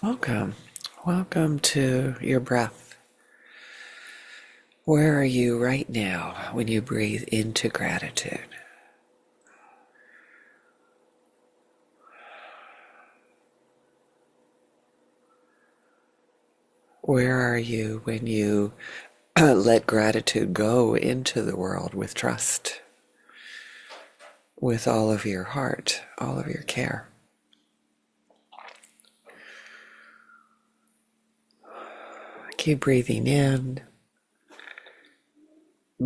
Welcome. Welcome to your breath. Where are you right now when you breathe into gratitude? Where are you when you let gratitude go into the world with trust, with all of your heart, all of your care? Keep breathing in,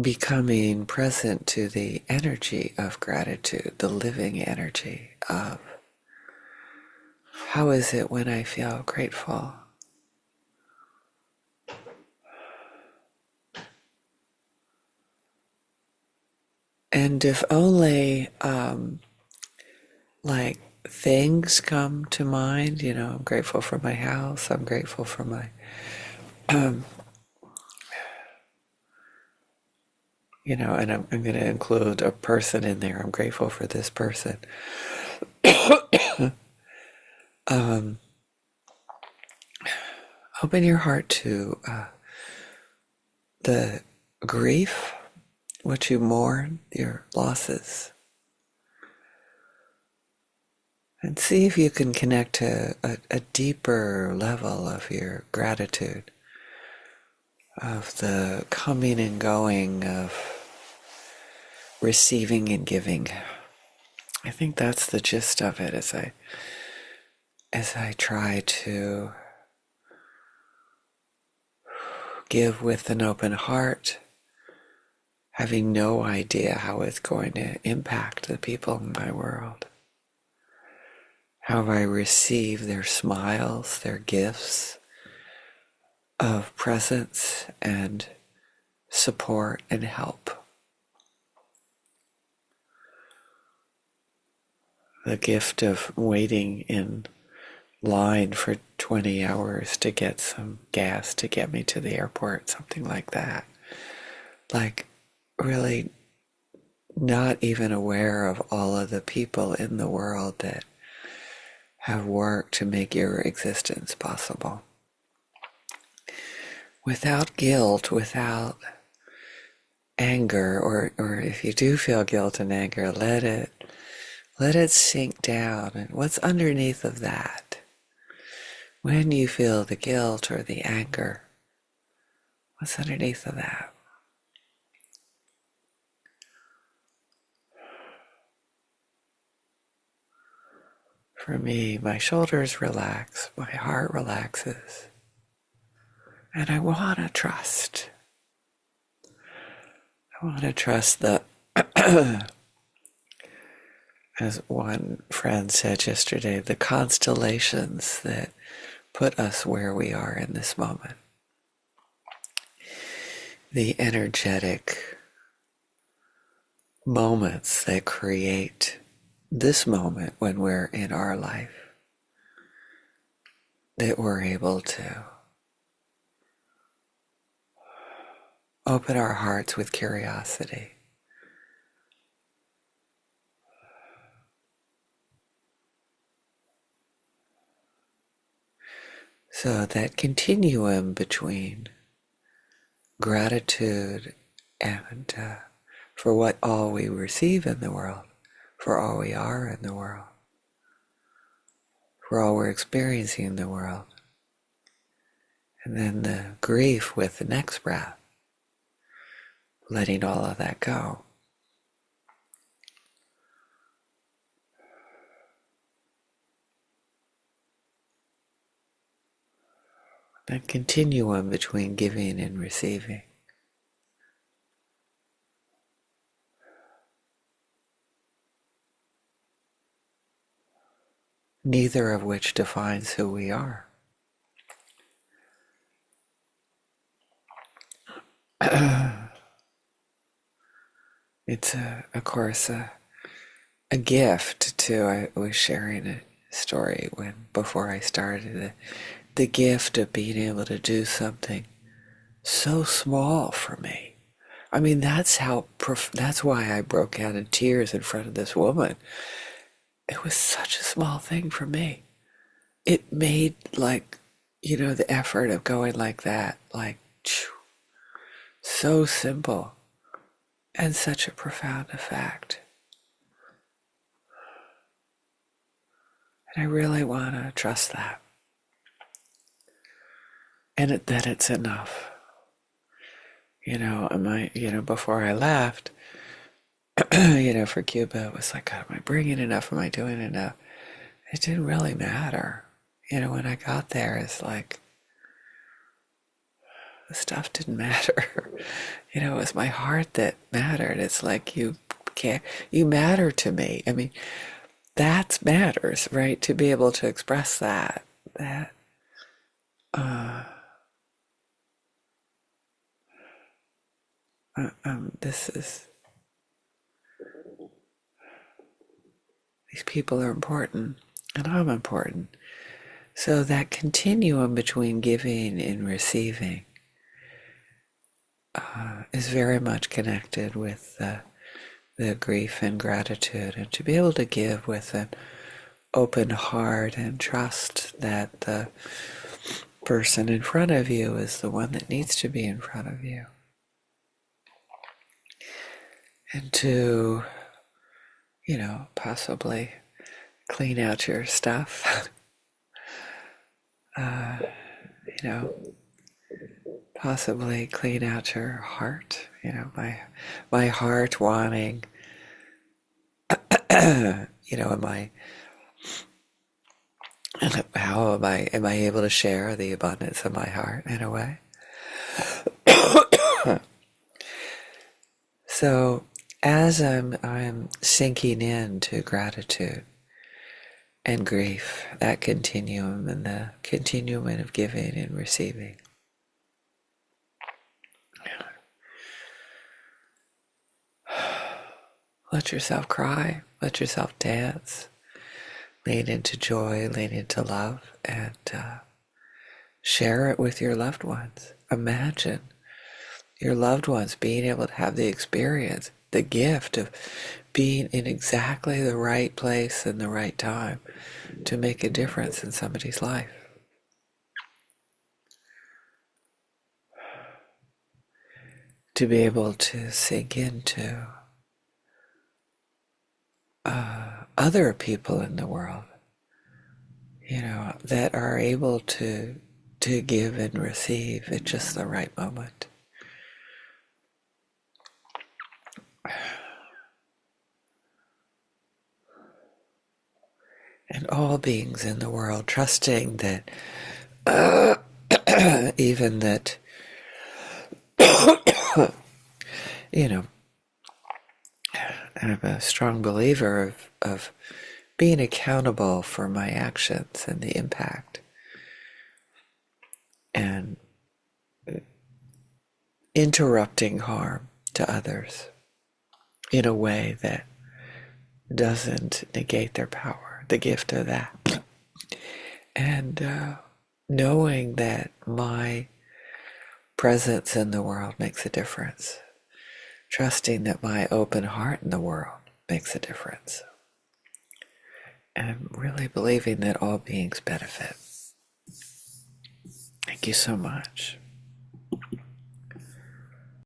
becoming present to the energy of gratitude, the living energy of how is it when I feel grateful? And if only like things come to mind, I'm grateful for my house, I'm grateful for my, and I'm going to include a person in there. I'm grateful for this person. um, Open your heart to the grief, what you mourn, your losses. And see if you can connect to a deeper level of your gratitude, of the coming and going, of receiving and giving. I think that's the gist of it as I try to give with an open heart, having no idea how it's going to impact the people in my world. How I receive their smiles, their gifts of presence and support and help. The gift of waiting in line for 20 hours to get some gas to get me to the airport, something like that. Like, really not even aware of all of the people in the world that have worked to make your existence possible. Without guilt, without anger, or if you do feel guilt and anger, let it sink down. And what's underneath of that? When you feel the guilt or the anger, what's underneath of that? For me, my shoulders relax, my heart relaxes, and I want to trust. I want to trust that, as one friend said yesterday, the constellations that put us where we are in this moment. The energetic moments that create this moment when we're in our life, that we're able to open our hearts with curiosity. So that continuum between gratitude and for what all we receive in the world, for all we are in the world, for all we're experiencing in the world. And then the grief with the next breath, letting all of that go. That continuum between giving and receiving. Neither of which defines who we are. It's, of course, a gift too. I was sharing a story before I started it. The gift of being able to do something so small for me. I mean, that's why I broke out in tears in front of this woman. It was such a small thing for me. it made like, the effort of going like that, like so simple and such a profound effect. And I really want to trust that. And that it's enough. Before I left, for Cuba, it was like, God, am I bringing enough? Am I doing enough? It didn't really matter. When I got there, it's like, the stuff didn't matter. It was my heart that mattered. It's like, you matter to me. I mean, that matters, right? To be able to express that, this is, these people are important and I'm important. So that continuum between giving and receiving is very much connected with the grief and gratitude, and to be able to give with an open heart and trust that the person in front of you is the one that needs to be in front of you. And to, possibly clean out your stuff, possibly clean out your heart, my heart wanting, how am I able to share the abundance of my heart in a way? So as I'm sinking into gratitude and grief, that continuum and the continuum of giving and receiving, let yourself cry, let yourself dance, lean into joy, lean into love, and share it with your loved ones. Imagine your loved ones being able to have the experience, the gift of being in exactly the right place and the right time to make a difference in somebody's life. To be able to sink into other people in the world, that are able to give and receive at just the right moment. And all beings in the world trusting that even that, I'm a strong believer of being accountable for my actions and the impact, and interrupting harm to others in a way that doesn't negate their power, the gift of that. And knowing that my presence in the world makes a difference, trusting that my open heart in the world makes a difference, and really believing that all beings benefit. Thank you so much.